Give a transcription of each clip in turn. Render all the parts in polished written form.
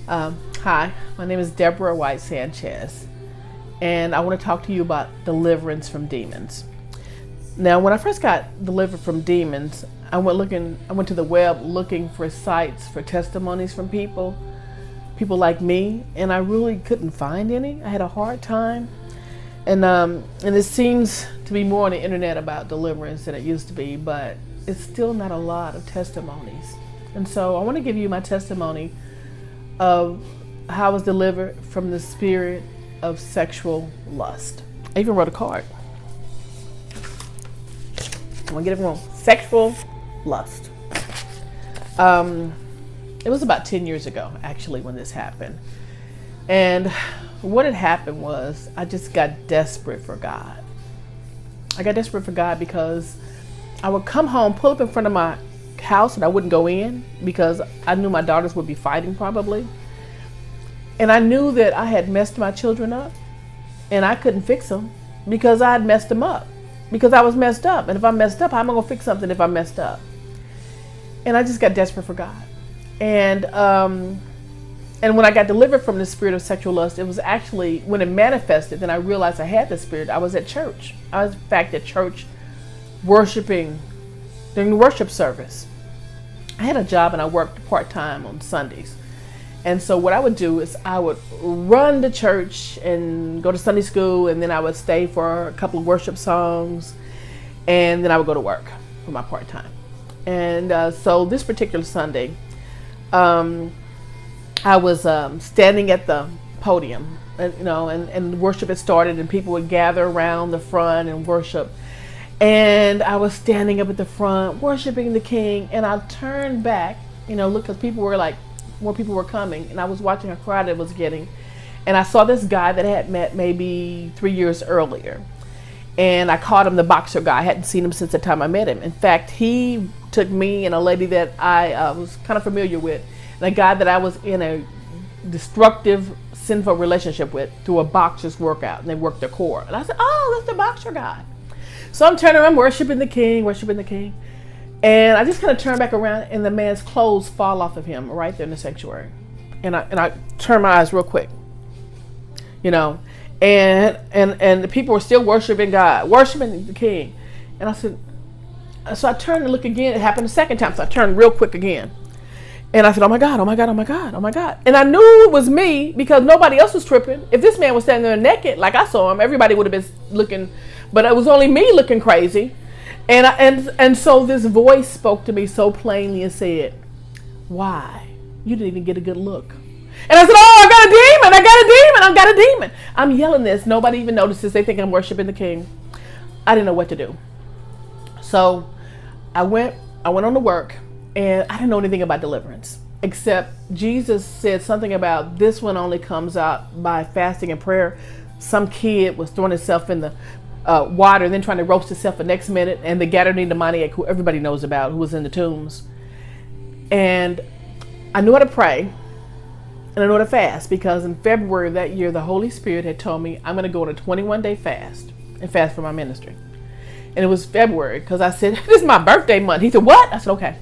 Hi, my name is Deborah White-Sanchez, and I want to talk to you about deliverance from demons. Now, when I first got delivered from demons, I went to the web looking for sites for testimonies from people like me, and I really couldn't find any. I had a hard time, and it seems to be more on the internet about deliverance than it used to be, but it's still not a lot of testimonies. And so I want to give you my testimony of how I was delivered from the spirit of sexual lust. I even wrote a card. I'm gonna get it wrong. Sexual lust. It was about 10 years ago, actually, when this happened. And what had happened was I just got desperate for God. I got desperate for God because I would come home, pull up in front of my house, and I wouldn't go in because I knew my daughters would be fighting probably. And I knew that I had messed my children up and I couldn't fix them because I had messed them up, because I was messed up. And if I'm messed up, how am I going to fix something if I'm messed up? And I just got desperate for God. And when I got delivered from the spirit of sexual lust, it was actually when it manifested, then I realized I had the spirit. I was at church. I was in fact at church worshiping during the worship service. I had a job and I worked part-time on Sundays. And so what I would do is I would run to church and go to Sunday school, and then I would stay for a couple of worship songs, and then I would go to work for my part-time. And so this particular Sunday, I was standing at the podium, and worship had started, and people would gather around the front and worship. And I was standing up at the front worshiping the King, and I turned back, look, because more people were coming, and I was watching a crowd that was getting, and I saw this guy that I had met maybe 3 years earlier, and I called him the boxer guy. I hadn't seen him since the time I met him. In fact, he took me and a lady that I was kind of familiar with, and a guy that I was in a destructive, sinful relationship with, through a boxer's workout, and they worked their core. And I said, oh, that's the boxer guy. So I'm turning around, worshiping the King. And I just kind of turn back around, and the man's clothes fall off of him right there in the sanctuary. And I turn my eyes real quick, and the people were still worshiping God, worshiping the King. And I said, so I turned to look again. It happened the second time, so I turned real quick again. And I said, oh my God, oh my God, oh my God, oh my God. And I knew it was me because nobody else was tripping. If this man was standing there naked like I saw him, everybody would have been looking, but it was only me looking crazy. And so this voice spoke to me so plainly and said, why? You didn't even get a good look. And I said, oh, I got a demon. I'm yelling this. Nobody even notices. They think I'm worshiping the King. I didn't know what to do. So I went on to work, and I didn't know anything about deliverance, except Jesus said something about this one only comes out by fasting and prayer. Some kid was throwing himself in the water and then trying to roast himself the next minute, and the Gadarene demoniac, who everybody knows about, who was in the tombs. And I knew how to pray, and I knew how to fast, because in February of that year, the Holy Spirit had told me I'm going to go on a 21-day fast and fast for my ministry. And it was February, because I said, this is my birthday month. He said, what? I said, okay.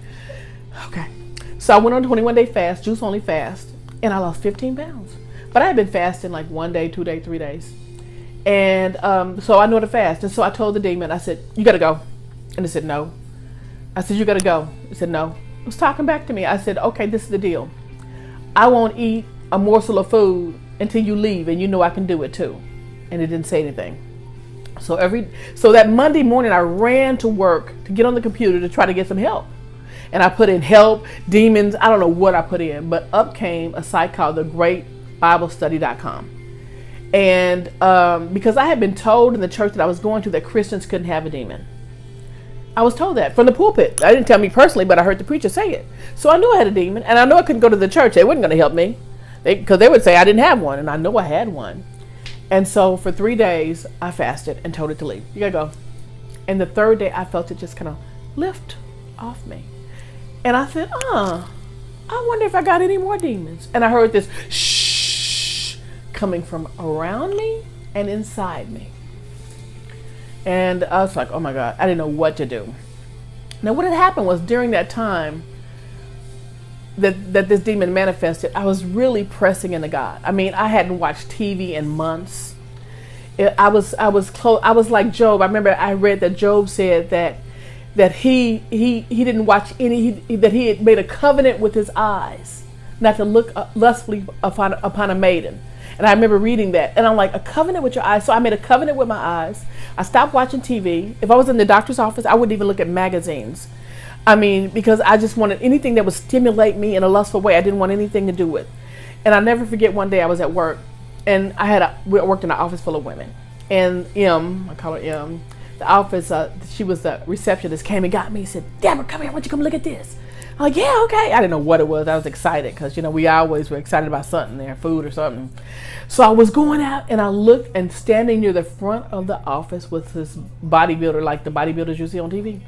So I went on a 21-day fast, juice only fast, and I lost 15 pounds. But I had been fasting like 1 day, 2 days, 3 days. And so I know how to fast. And so I told the demon, I said, you got to go. And it said, no. I said, you got to go. It said, no. It was talking back to me. I said, okay, this is the deal. I won't eat a morsel of food until you leave, and you know I can do it too. And it didn't say anything. So that Monday morning, I ran to work to get on the computer to try to get some help. And I put in help, demons, I don't know what I put in, but up came a site called thegreatbiblestudy.com. And because I had been told in the church that I was going to that Christians couldn't have a demon. I was told that from the pulpit. I didn't tell me personally, but I heard the preacher say it. So I knew I had a demon, and I knew I couldn't go to the church. They weren't going to help me, because they would say I didn't have one, and I know I had one. And so for 3 days, I fasted and told it to leave. You got to go. And the third day, I felt it just kind of lift off me. And I said, I wonder if I got any more demons. And I heard this shh coming from around me and inside me. And I was like, oh my God, I didn't know what to do. Now what had happened was, during that time, that this demon manifested, I was really pressing into God. I mean, I hadn't watched TV in months. I was close. I was like Job. I remember I read that Job said that he didn't watch any. That he had made a covenant with his eyes not to look lustfully upon a maiden. And I remember reading that, and I'm like, a covenant with your eyes. So I made a covenant with my eyes. I stopped watching TV. If I was in the doctor's office, I wouldn't even look at magazines. I mean, because I just wanted anything that would stimulate me in a lustful way. I didn't want anything to do with. And I'll never forget one day I was at work, and we worked in an office full of women. And I call her the office, she was the receptionist, came and got me. He said, Deborah, come here. Why don't you come look at this? I'm like, yeah, okay. I didn't know what it was. I was excited because, we always were excited about something there, food or something. So I was going out, and I looked, and standing near the front of the office was this bodybuilder, like the bodybuilders you see on TV.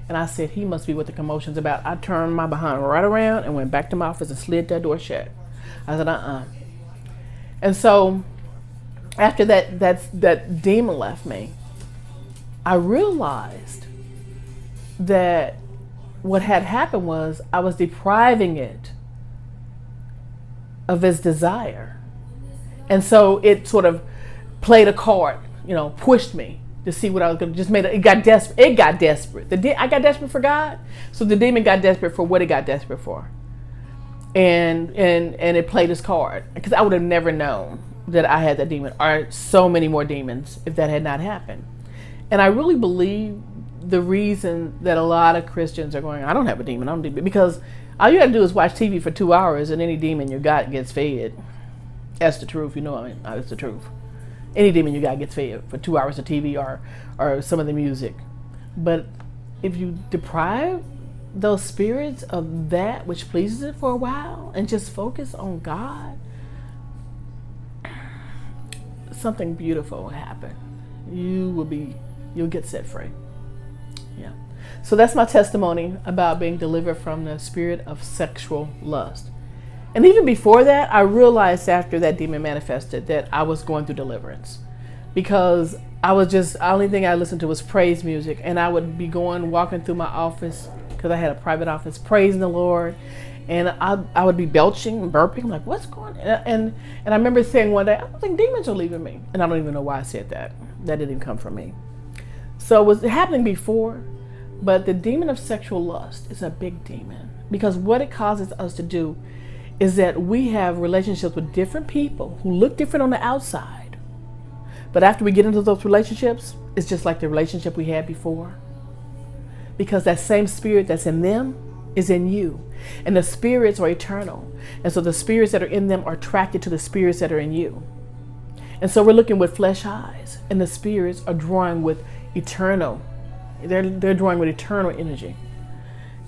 And I said, he must be what the commotion's about. I turned my behind right around and went back to my office and slid that door shut. I said, And so after that demon left me, I realized that what had happened was I was depriving it of its desire. And so it sort of played a card, pushed me to see what I was going to, it got desperate. I got desperate for God. So the demon got desperate for what it got desperate for. And it played its card, because I would have never known that I had that demon, or so many more demons, if that had not happened. And I really believe the reason that a lot of Christians are going, I don't have a demon, I don't have a demon, because all you got to do is watch TV for 2 hours and any demon you got gets fed. That's the truth, that's the truth. Any demon you got gets fed for 2 hours of TV or some of the music. But if you deprive those spirits of that which pleases it for a while and just focus on God, something beautiful will happen. You'll get set free. Yeah. So that's my testimony about being delivered from the spirit of sexual lust. And even before that, I realized after that demon manifested that I was going through deliverance, because the only thing I listened to was praise music, and I would be walking through my office, because I had a private office, praising the Lord, and I would be belching and burping, like, what's going on? And I remember saying one day, I don't think demons are leaving me. And I don't even know why I said that. That didn't even come from me. So it was happening before, but the demon of sexual lust is a big demon, because what it causes us to do is that we have relationships with different people who look different on the outside. But after we get into those relationships, it's just like the relationship we had before. Because that same spirit that's in them is in you. And the spirits are eternal. And so the spirits that are in them are attracted to the spirits that are in you. And so we're looking with flesh eyes, and the spirits are drawing with eternal. They're drawing with eternal energy.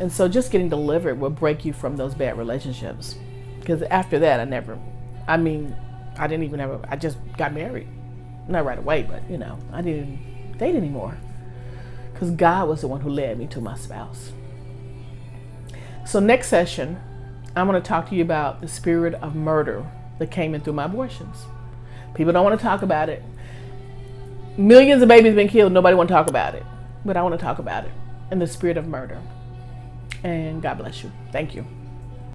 And so just getting delivered will break you from those bad relationships. Because after that, I just got married. Not right away, but I didn't date anymore. Because God was the one who led me to my spouse. So next session, I'm going to talk to you about the spirit of murder that came in through my abortions. People don't want to talk about it. Millions of babies have been killed. Nobody want to talk about it. But I want to talk about it. And the spirit of murder. And God bless you. Thank you.